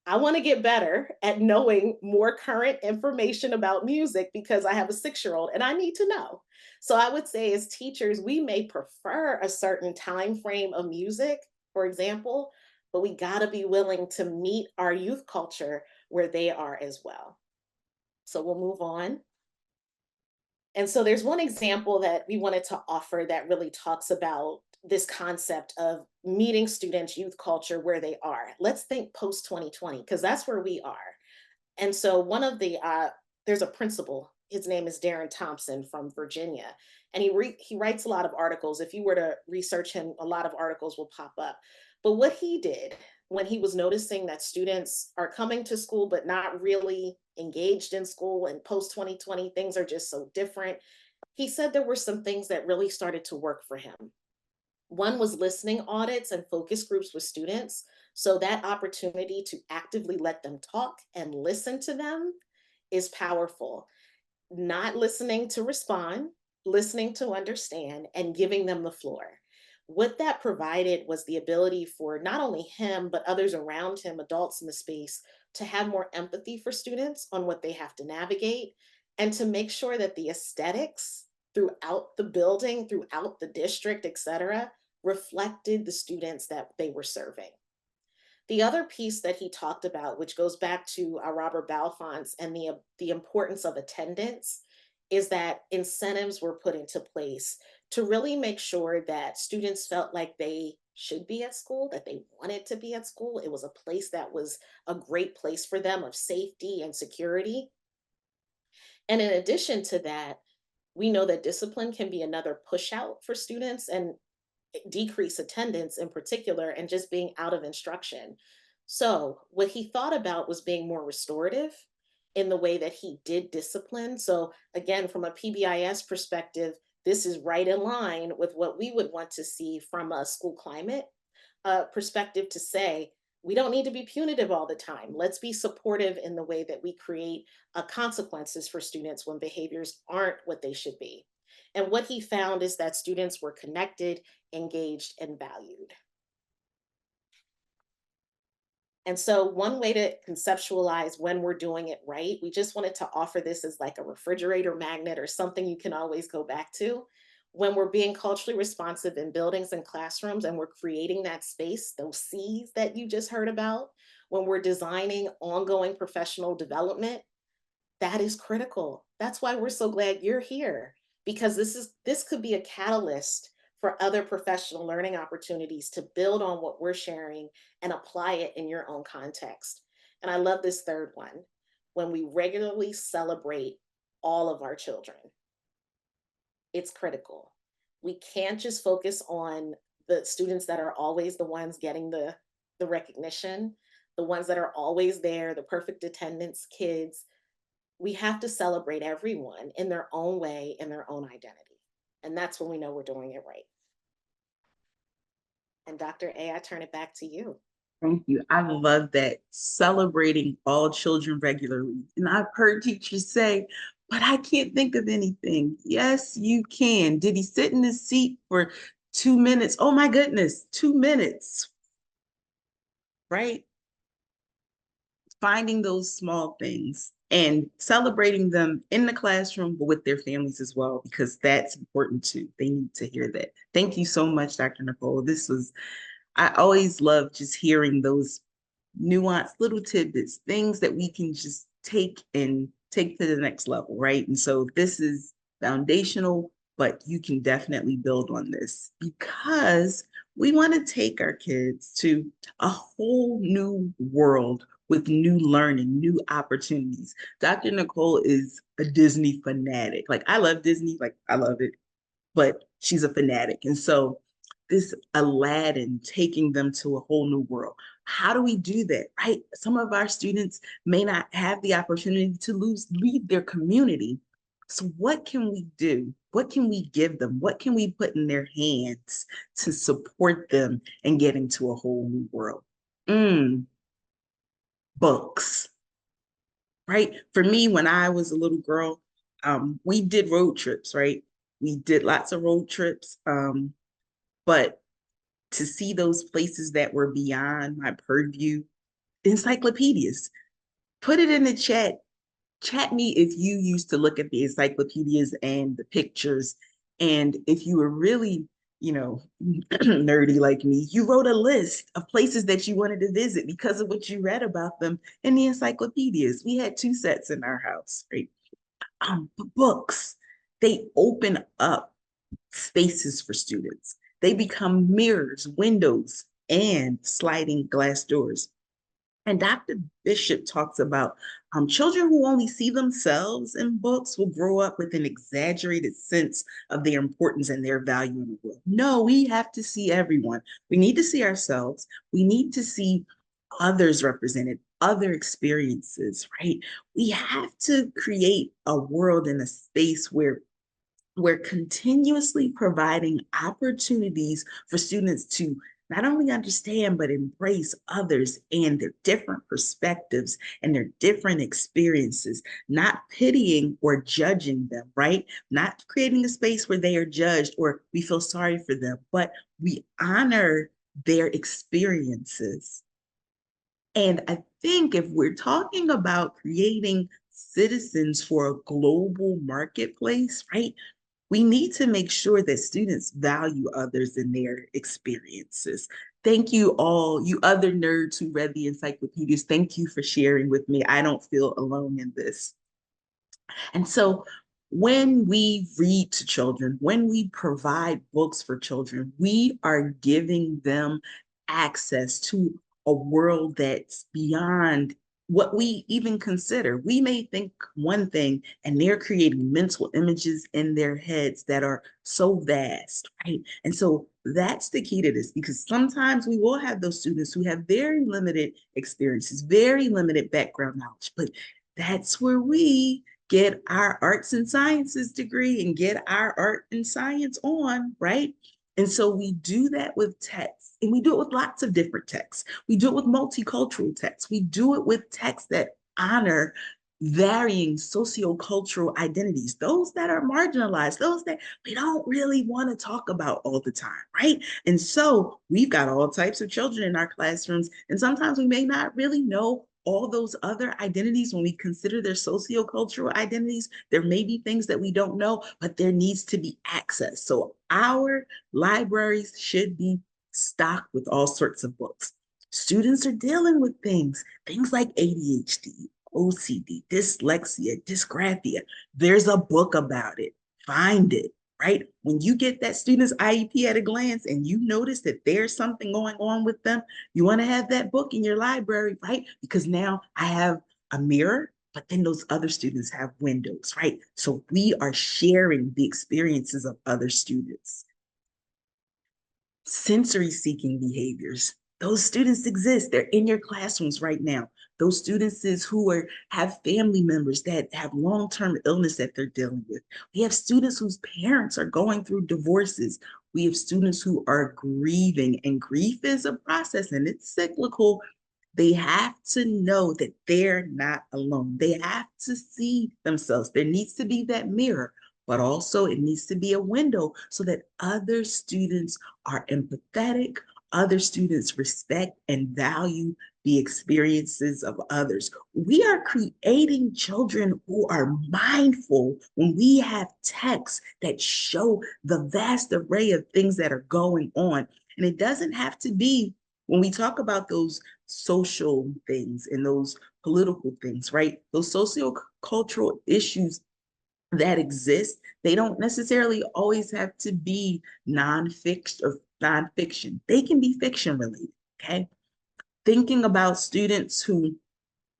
I want to get better at knowing more current information about music, because I have a 6 year old and I need to know. So I would say, as teachers, we may prefer a certain time frame of music, for example, but we got to be willing to meet our youth culture where they are as well. So we'll move on. And so there's one example that we wanted to offer that really talks about this concept of meeting students' youth culture where they are. Let's think post 2020, because that's where we are. And so one of the there's a principal. His name is Darren Thompson from Virginia, and he writes a lot of articles. If you were to research him, a lot of articles will pop up. But what he did when he was noticing that students are coming to school but not really engaged in school, and post 2020 things are just so different, he said there were some things that really started to work for him. One was listening audits and focus groups with students. So that opportunity to actively let them talk and listen to them is powerful. Not listening to respond, listening to understand, and giving them the floor. What that provided was the ability for not only him, but others around him, adults in the space, to have more empathy for students on what they have to navigate. and to make sure that the aesthetics throughout the building, throughout the district, et cetera, reflected the students that they were serving. The other piece that he talked about, which goes back to Robert Balfont's and the importance of attendance, is that incentives were put into place to really make sure that students felt like they should be at school, that they wanted to be at school. It was a place that was a great place for them of safety and security. And in addition to that, we know that discipline can be another push out for students and decrease attendance in particular and just being out of instruction. So, what he thought about was being more restorative in the way that he did discipline. So, again, from a PBIS perspective, this is right in line with what we would want to see from a school climate perspective to say, we don't need to be punitive all the time. Let's be supportive in the way that we create consequences for students when behaviors aren't what they should be. And what he found is that students were connected, engaged, and valued. And so, one way to conceptualize when we're doing it right, we just wanted to offer this as like a refrigerator magnet or something you can always go back to. When we're being culturally responsive in buildings and classrooms and we're creating that space, those C's that you just heard about, when we're designing ongoing professional development, that is critical. That's why we're so glad you're here, because this could be a catalyst for other professional learning opportunities to build on what we're sharing and apply it in your own context. And I love this third one. When we regularly celebrate all of our children, it's critical. We can't just focus on the students that are always the ones getting the recognition, the ones that are always there, the perfect attendance kids. We have to celebrate everyone in their own way, in their own identity. And that's when we know we're doing it right. And Dr. A, I turn it back to you. Thank you. I love that, celebrating all children regularly. And I've heard teachers say, but I can't think of anything. Yes, you can. Did he sit in his seat for 2 minutes? Oh my goodness, 2 minutes, right? Finding those small things and celebrating them in the classroom, but with their families as well, because that's important too. They need to hear that. Thank you so much, Dr. Nicole. I always love just hearing those nuanced little tidbits, things that we can just take and take to the next level, right? And so this is foundational, but you can definitely build on this because we want to take our kids to a whole new world with new learning, new opportunities. Dr. Nicole is a Disney fanatic. Like, I love Disney, like, I love it, but she's a fanatic. And so this Aladdin taking them to a whole new world. How do we do that, right? Some of our students may not have the opportunity to leave their community. So what can we do? What can we give them? What can we put in their hands to support them in getting to a whole new world? Mm, books, right? For me, when I was a little girl, we did road trips, right? We did lots of road trips. But to see those places that were beyond my purview, encyclopedias, put it in the chat. Chat me if you used to look at the encyclopedias and the pictures. And if you were really, nerdy like me, you wrote a list of places that you wanted to visit because of what you read about them in the encyclopedias. We had 2 sets in our house, right? Books, they open up spaces for students. They become mirrors, windows, and sliding glass doors. And Dr. Bishop talks about children who only see themselves in books will grow up with an exaggerated sense of their importance and their value in the world. No, we have to see everyone. We need to see ourselves. We need to see others represented, other experiences, right? We have to create a world and a space where we're continuously providing opportunities for students to not only understand, but embrace others and their different perspectives and their different experiences, not pitying or judging them, right? Not creating a space where they are judged or we feel sorry for them, but we honor their experiences. And I think if we're talking about creating citizens for a global marketplace, right? We need to make sure that students value others and their experiences. Thank you all, you other nerds who read the encyclopedias. Thank you for sharing with me. I don't feel alone in this. And so when we read to children, when we provide books for children, we are giving them access to a world that's beyond what we even consider. We may think one thing and they're creating mental images in their heads that are so vast, right? And so that's the key to this, because sometimes we will have those students who have very limited experiences, very limited background knowledge, but that's where we get our arts and sciences degree and get our art and science on, right? And so we do that with texts, and we do it with lots of different texts. We do it with multicultural texts. We do it with texts that honor varying sociocultural identities, those that are marginalized, those that we don't really want to talk about all the time, right? And so we've got all types of children in our classrooms, and sometimes we may not really know all those other identities when we consider their sociocultural identities. There may be things that we don't know, but there needs to be access. So our libraries should be stocked with all sorts of books. Students are dealing with things like ADHD, OCD, dyslexia, dysgraphia. There's a book about it. Find it, right? When you get that student's IEP at a glance and you notice that there's something going on with them, you want to have that book in your library, right? Because now I have a mirror, but then those other students have windows, right? So we are sharing the experiences of other students. Sensory seeking behaviors. Those students exist. They're in your classrooms right now. Those students who have family members that have long-term illness that they're dealing with. We have students whose parents are going through divorces. We have students who are grieving, and grief is a process and it's cyclical. They have to know that they're not alone. They have to see themselves. There needs to be that mirror, but also it needs to be a window so that other students are empathetic, other students respect and value the experiences of others. We are creating children who are mindful when we have texts that show the vast array of things that are going on. And it doesn't have to be, when we talk about those social things and those political things, right? Those socio-cultural issues that exist, they don't necessarily always have to be nonfiction. They can be fiction related, okay? Thinking about students who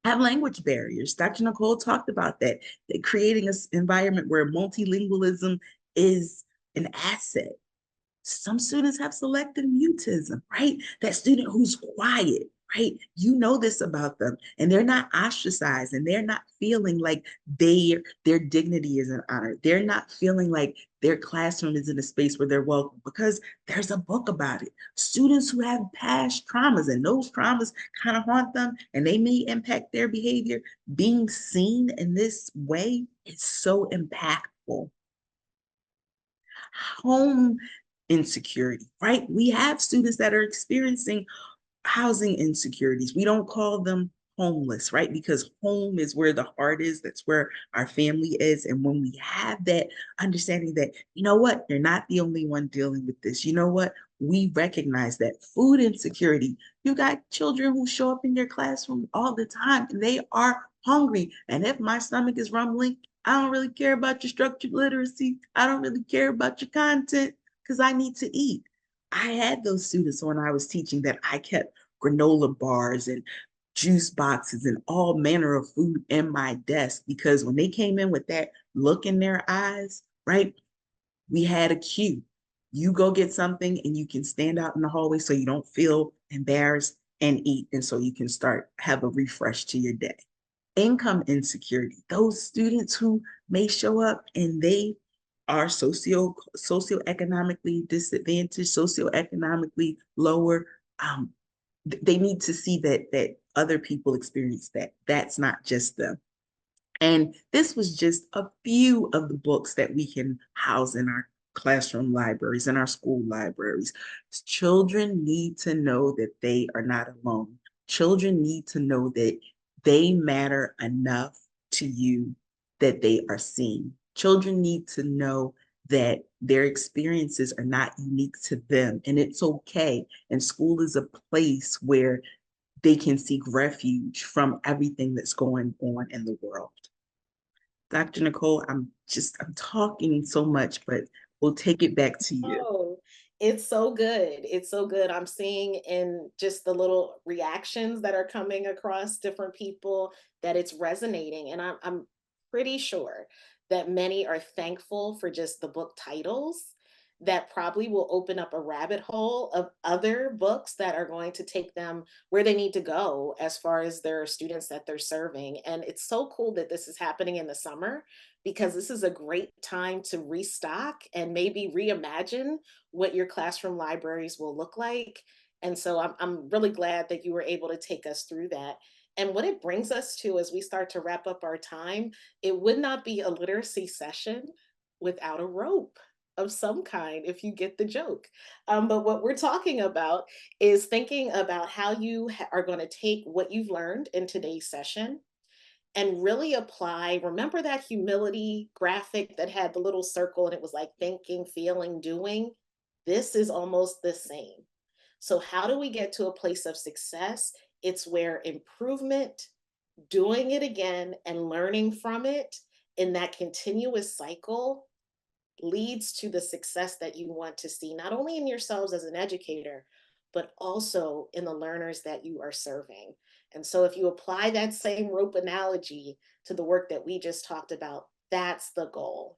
have language barriers. Dr. Nicole talked about that creating an environment where multilingualism is an asset. Some students have selective mutism, right? That student who's quiet, right? You know this about them, and they're not ostracized, and they're not feeling like their dignity isn't honored. They're not feeling like their classroom is in a space where they're welcome, because there's a book about it. Students who have past traumas, and those traumas kind of haunt them, and they may impact their behavior. Being seen in this way is so impactful. Home insecurity, right? We have students that are experiencing housing insecurities. We don't call them homeless, right? Because home is where the heart is, that's where our family is. And when we have that understanding that, you know what, you're not the only one dealing with this. You know what? We recognize that food insecurity. You got children who show up in your classroom all the time and they are hungry. And if my stomach is rumbling, I don't really care about your structured literacy. I don't really care about your content because I need to eat. I had those students when I was teaching that I kept granola bars and juice boxes and all manner of food in my desk, because when they came in with that look in their eyes, right, we had a cue. You go get something and you can stand out in the hallway so you don't feel embarrassed and eat. And so you can have a refresh to your day. Income insecurity, those students who may show up and they are socioeconomically disadvantaged, socioeconomically lower. They need to see that other people experience that. That's not just them. And this was just a few of the books that we can house in our classroom libraries and our school libraries. Children need to know that they are not alone. Children need to know that they matter enough to you that they are seen. Children need to know that their experiences are not unique to them, and it's okay. And school is a place where they can seek refuge from everything that's going on in the world. Dr. Nicole, I'm talking so much, but we'll take it back to you. Oh, it's so good. It's so good. I'm seeing in just the little reactions that are coming across different people that it's resonating. And I'm pretty sure that many are thankful for just the book titles that probably will open up a rabbit hole of other books that are going to take them where they need to go as far as their students that they're serving. And it's so cool that this is happening in the summer because this is a great time to restock and maybe reimagine what your classroom libraries will look like. And so I'm really glad that you were able to take us through that. And what it brings us to as we start to wrap up our time, it would not be a literacy session without a rope of some kind, if you get the joke. But what we're talking about is thinking about how you are going to take what you've learned in today's session and really apply. Remember that humility graphic that had the little circle and it was like thinking, feeling, doing? This is almost the same. So, how do we get to a place of success? It's where improvement, doing it again, and learning from it in that continuous cycle leads to the success that you want to see, not only in yourselves as an educator, but also in the learners that you are serving. And so, if you apply that same rope analogy to the work that we just talked about, that's the goal.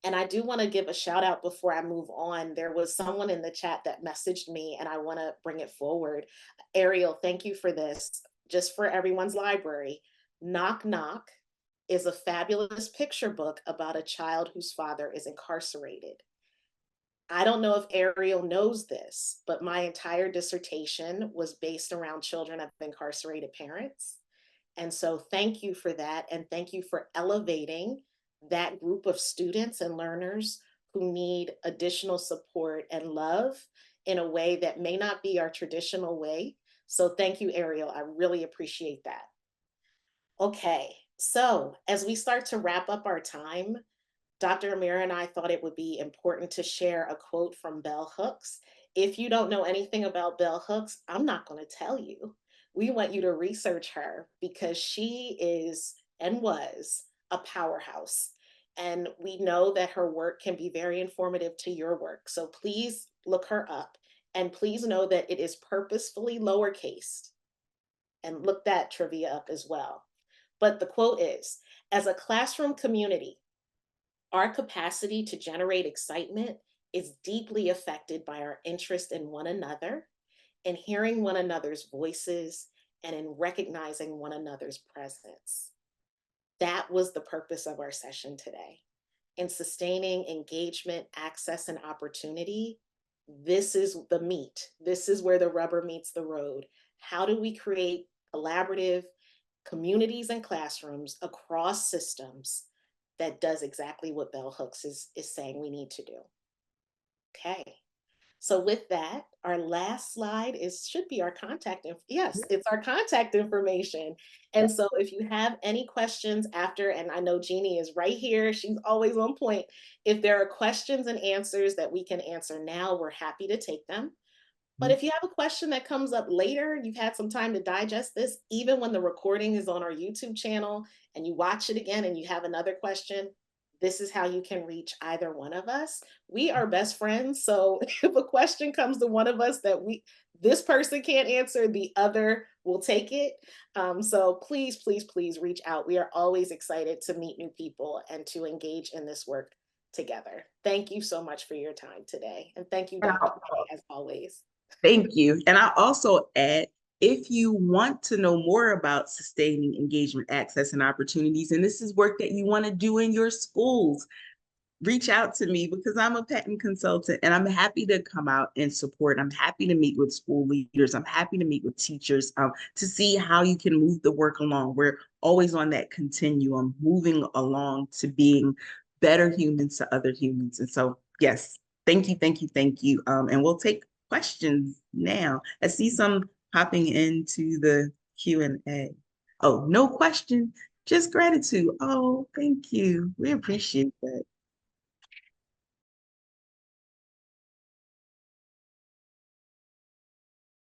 And I do want to give a shout out before I move on. There was someone in the chat that messaged me, and I want to bring it forward. Ariel, thank you for this. Just for everyone's library, Knock Knock is a fabulous picture book about a child whose father is incarcerated. I don't know if Ariel knows this, but my entire dissertation was based around children of incarcerated parents. And so thank you for that. And thank you for elevating that group of students and learners who need additional support and love in a way that may not be our traditional way. So thank you, Ariel. I really appreciate that. Okay, so as we start to wrap up our time, Dr. Amira and I thought it would be important to share a quote from Bell Hooks. If you don't know anything about Bell Hooks, I'm not going to tell you. We want you to research her because she is and was a powerhouse. And we know that her work can be very informative to your work. So please look her up. And please know that it is purposefully lowercase. And look that trivia up as well. But the quote is, as a classroom community, our capacity to generate excitement is deeply affected by our interest in one another, in hearing one another's voices, and in recognizing one another's presence. That was the purpose of our session today. In sustaining engagement, access, and opportunity, this is the meat. This is where the rubber meets the road. How do we create collaborative communities and classrooms across systems that does exactly what Bell Hooks is saying we need to do? Okay. So with that, our last slide should be our contact. Yes, it's our contact information. And so if you have any questions after, and I know Jeannie is right here, she's always on point. If there are questions and answers that we can answer now, we're happy to take them. But if you have a question that comes up later, you've had some time to digest this, even when the recording is on our YouTube channel and you watch it again and you have another question, this is how you can reach either one of us. We are best friends. So if a question comes to one of us that this person can't answer, the other will take it. So please, please, please reach out. We are always excited to meet new people and to engage in this work together. Thank you so much for your time today. And thank you, Dr. K, as always. Thank you. And I also add, if you want to know more about sustaining engagement, access, and opportunities, and this is work that you want to do in your schools, reach out to me because I'm a PaTTAN consultant and I'm happy to come out and support. I'm happy to meet with school leaders. I'm happy to meet with teachers to see how you can move the work along. We're always on that continuum, moving along to being better humans to other humans. And so, yes, thank you, thank you, thank you. And we'll take questions now. I see some popping into the Q&A. Oh, no question, just gratitude. Oh, thank you. We appreciate that.